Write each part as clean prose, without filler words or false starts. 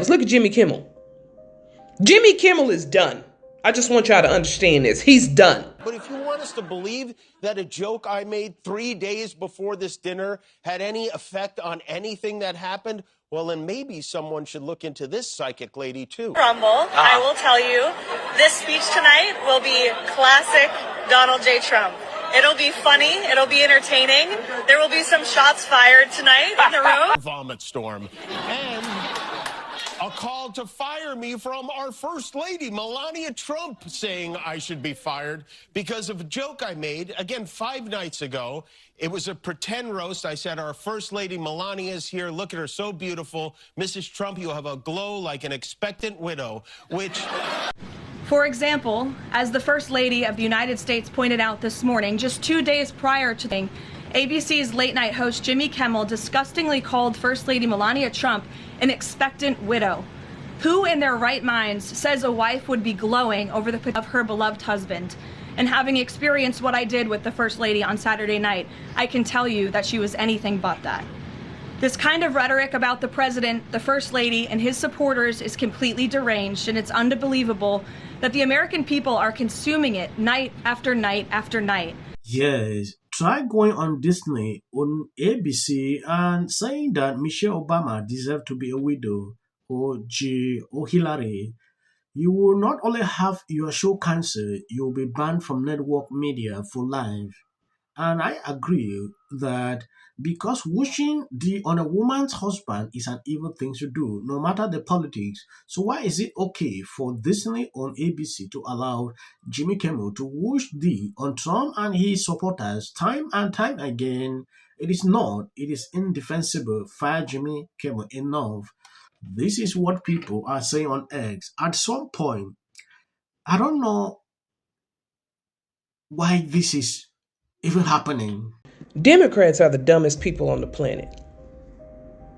Look at Jimmy Kimmel. Jimmy Kimmel is done. I just want y'all to understand this. He's done. But if you want us to believe that a joke I made 3 days before this dinner had any effect on anything that happened, well, then maybe someone should look into this psychic lady, too. Rumble, I will tell you, this speech tonight will be classic Donald J. Trump. It'll be funny. It'll be entertaining. There will be some shots fired tonight in the room. Vomit storm. And a call to fire me from our First Lady, Melania Trump, saying I should be fired because of a joke I made, again, 5 nights ago. It was a pretend roast. I said, our First Lady Melania is here. Look at her, so beautiful. Mrs. Trump, you have a glow like an expectant widow, which... For example, as the First Lady of the United States pointed out this morning, just 2 days prior to the ABC's late-night host Jimmy Kimmel disgustingly called First Lady Melania Trump an expectant widow. Who in their right minds says a wife would be glowing over the of her beloved husband? And having experienced what I did with the First Lady on Saturday night, I can tell you that she was anything but that. This kind of rhetoric about the president, the First Lady, and his supporters is completely deranged, and it's unbelievable that the American people are consuming it night after night after night. Yes, try going on Disney, on ABC, and saying that Michelle Obama deserved to be a widow, or Hillary. You will not only have your show cancelled, you will be banned from network media for life. And I agree that because wishing on a woman's husband is an evil thing to do, no matter the politics. So why is it okay for Disney on ABC to allow Jimmy Kimmel to wish on Trump and his supporters time and time again? It is not. It is indefensible. Fire Jimmy Kimmel. Enough. This is what people are saying on X. At some point, I don't know why this is even happening. Democrats are the dumbest people on the planet.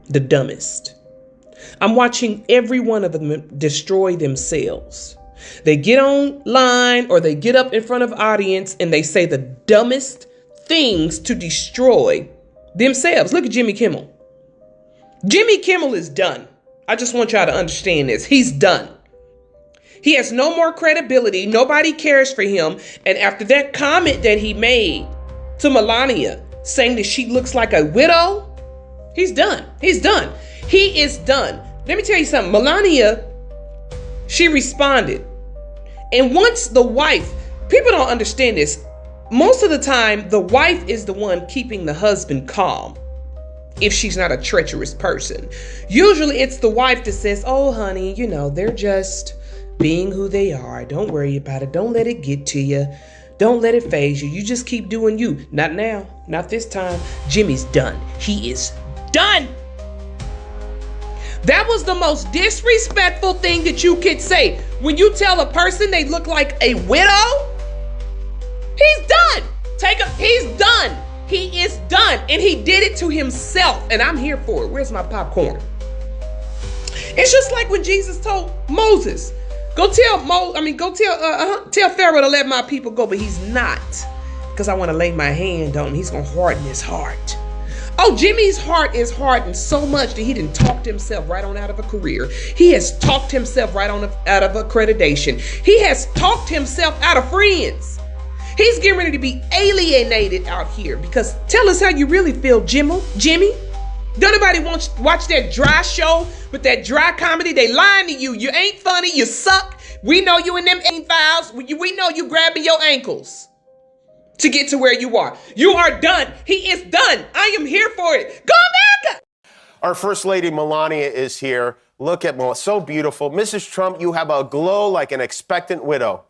The dumbest. I'm watching every one of them destroy themselves. They get online or they get up in front of audience and they say the dumbest things to destroy themselves. Look at Jimmy Kimmel. Jimmy Kimmel is done. I just want y'all to understand this. He's done. He has no more credibility. Nobody cares for him. And after that comment that he made to Malania, saying that she looks like a widow, he's done. He's done. He is done. Let me tell you something. Malania, she responded. And once the wife, people don't understand this. Most of the time, the wife is the one keeping the husband calm. If she's not a treacherous person. Usually it's the wife that says, oh, honey, they're just being who they are. Don't worry about it. Don't let it get to you. Don't let it phase you. You just keep doing you. Not now. Not this time. Jimmy's done. He is done. That was the most disrespectful thing that you could say. When you tell a person they look like a widow, he's done. He's done. He is done. And he did it to himself. And I'm here for it. Where's my popcorn? It's just like when Jesus told Moses, tell Pharaoh to let my people go, but he's not. Because I want to lay my hand on him. He's going to harden his heart. Oh, Jimmy's heart is hardened so much that he didn't talk himself right on out of a career. He has talked himself right on out of accreditation. He has talked himself out of friends. He's getting ready to be alienated out here because tell us how you really feel, Jimmy. Don't nobody watch that dry show with that dry comedy. They lying to you. You ain't funny. You suck. We know you in them files. We know you grabbing your ankles to get to where you are. You are done. He is done. I am here for it. Go back. Our First Lady Melania is here. Look at Melania. So beautiful. Mrs. Trump, you have a glow like an expectant widow.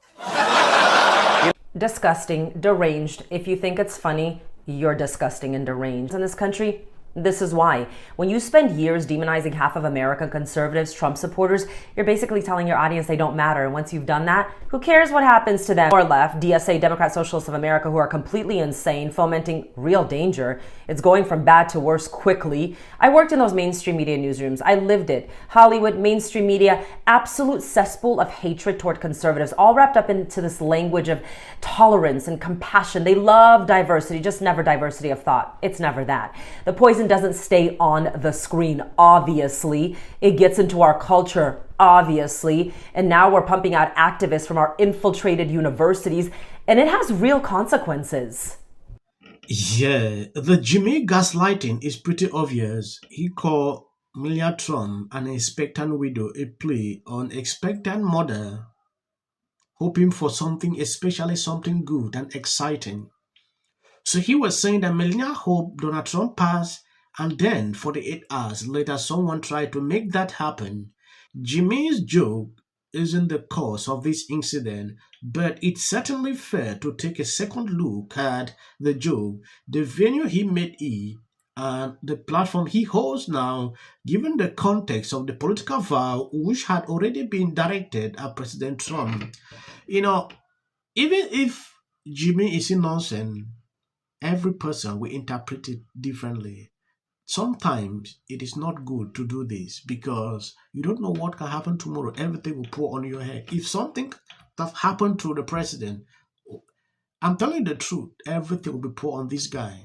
Disgusting, deranged. If you think it's funny, you're disgusting and deranged. In this country, this is why. When you spend years demonizing half of America, conservatives, Trump supporters, you're basically telling your audience they don't matter. And once you've done that, who cares what happens to them? Or left, DSA, Democrat Socialists of America, who are completely insane, fomenting real danger. It's going from bad to worse quickly. I worked in those mainstream media newsrooms. I lived it. Hollywood, mainstream media, absolute cesspool of hatred toward conservatives, all wrapped up into this language of tolerance and compassion. They love diversity, just never diversity of thought. It's never that. The poison doesn't stay on the screen, obviously. It gets into our culture, obviously. And now we're pumping out activists from our infiltrated universities, and it has real consequences. Yeah, the Jimmy gaslighting is pretty obvious. He called Melania Trump an expectant widow, a play on expectant mother, hoping for something, especially something good and exciting. So he was saying that Melania hoped Donald Trump passed, and then 48 hours later, someone tried to make that happen. Jimmy's joke isn't the cause of this incident, but it's certainly fair to take a second look at the joke, the venue he made it, and the platform he holds now, given the context of the political vow which had already been directed at President Trump. You know, even if Jimmy is innocent, every person will interpret it differently. Sometimes it is not good to do this because you don't know what can happen tomorrow. Everything will pour on your head. If something that happened to the president, I'm telling you the truth, everything will be poured on this guy.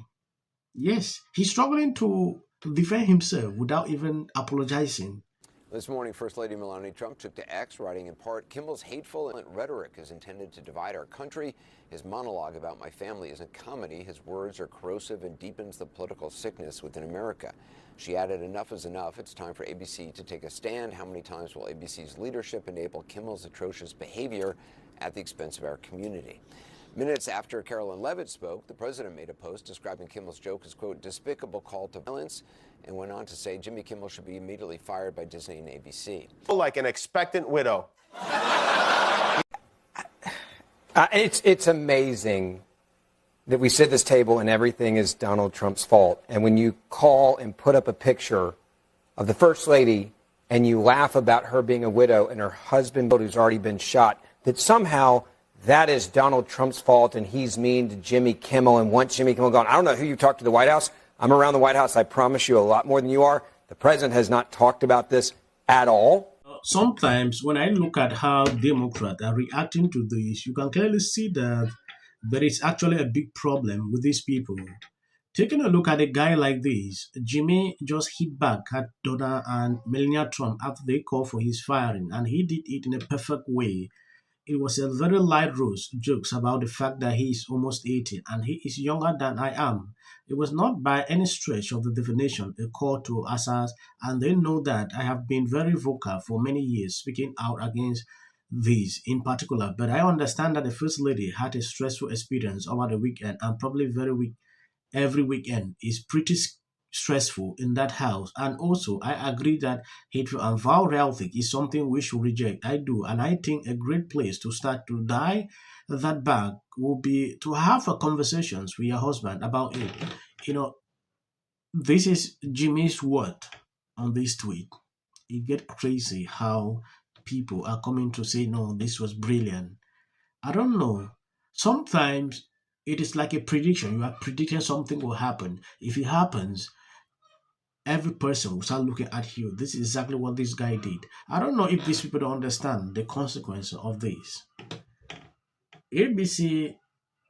Yes, he's struggling to defend himself without even apologizing. This morning, First Lady Melania Trump took to X, writing in part, "Kimmel's hateful rhetoric is intended to divide our country. His monologue about my family isn't comedy. His words are corrosive and deepens the political sickness within America." She added, "Enough is enough. It's time for ABC to take a stand. How many times will ABC's leadership enable Kimmel's atrocious behavior at the expense of our community?" Minutes after Carolyn Levitt spoke, the president made a post describing Kimmel's joke as, quote, "despicable call to violence," and went on to say Jimmy Kimmel should be immediately fired by Disney and ABC. Like an expectant widow. It's amazing that we sit at this table and everything is Donald Trump's fault. And when you call and put up a picture of the First Lady and you laugh about her being a widow and her husband who's already been shot, that somehow that is Donald Trump's fault and he's mean to Jimmy Kimmel and wants Jimmy Kimmel gone. I don't know who you talked to the White House. I'm around the White House, I promise you, a lot more than you are. The president has not talked about this at all. Sometimes when I look at how Democrats are reacting to this, you can clearly see that there is actually a big problem with these people. Taking a look at a guy like this, Jimmy just hit back at Donald and Melania Trump after they called for his firing, and he did it in a perfect way. It was a very light roast jokes about the fact that he is almost 80 and he is younger than I am. It was not by any stretch of the definition a call to assass, and they know that I have been very vocal for many years speaking out against these in particular. But I understand that the First Lady had a stressful experience over the weekend and probably every weekend is pretty stressful in that house. And also I agree that hatred and vile rhetoric is something we should reject. I do, and I think a great place to start to die that back will be to have a conversations with your husband about it. This is Jimmy's word on this tweet. It gets crazy how people are coming to say, no, this was brilliant. I don't know. Sometimes it is like a prediction. You are predicting something will happen. If it happens, every person will start looking at you. This is exactly what this guy did. I don't know if these people don't understand the consequences of this. ABC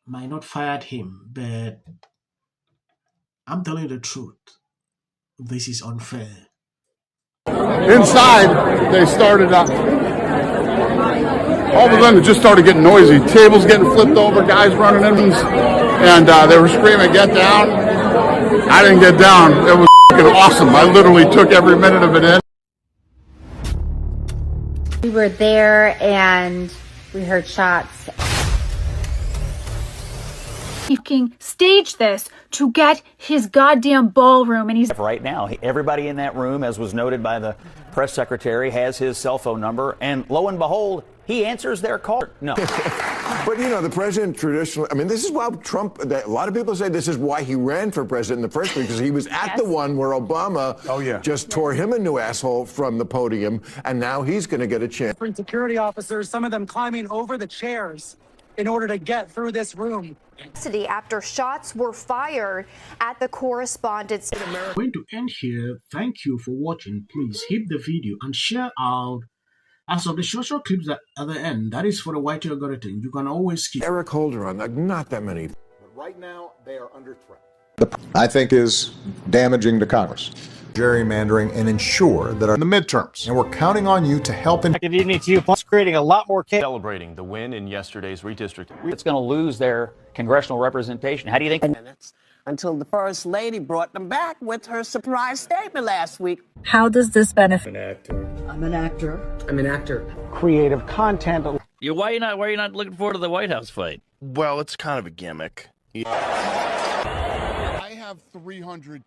might not fire him, but I'm telling you the truth. This is unfair. Inside, they started up. All of a sudden, it just started getting noisy. Tables getting flipped over, guys running in, and they were screaming, "Get down!" I didn't get down. It was awesome. I literally took every minute of it in. We were there and we heard shots. He staged this to get his goddamn ballroom, and he's right now. Everybody in that room, as was noted by the press secretary, has his cell phone number, and lo and behold, he answers their call. No. But, the president traditionally, this is why Trump, a lot of people say this is why he ran for president in the first place, because he was at the one where Obama just tore him a new asshole from the podium, and now he's going to get a chance. Different security officers, some of them climbing over the chairs in order to get through this room. After shots were fired at the correspondence. I'm going to end here. Thank you for watching. Please hit the video and share out. As of the short clips at the end, that is for the white algorithm. You can always keep Eric Holder on, not that many. But right now, they are under threat. I think is damaging to Congress. Gerrymandering and ensure that in the midterms. And we're counting on you to help. Good evening to you. Plus creating a lot more chaos. Celebrating the win in yesterday's redistricting. It's going to lose their congressional representation. How do you think? Minutes until the First Lady brought them back with her surprise statement last week. How does this benefit? I'm an actor. I'm an actor. Creative content. Why are you not looking forward to the White House fight? Well, it's kind of a gimmick. I have 300.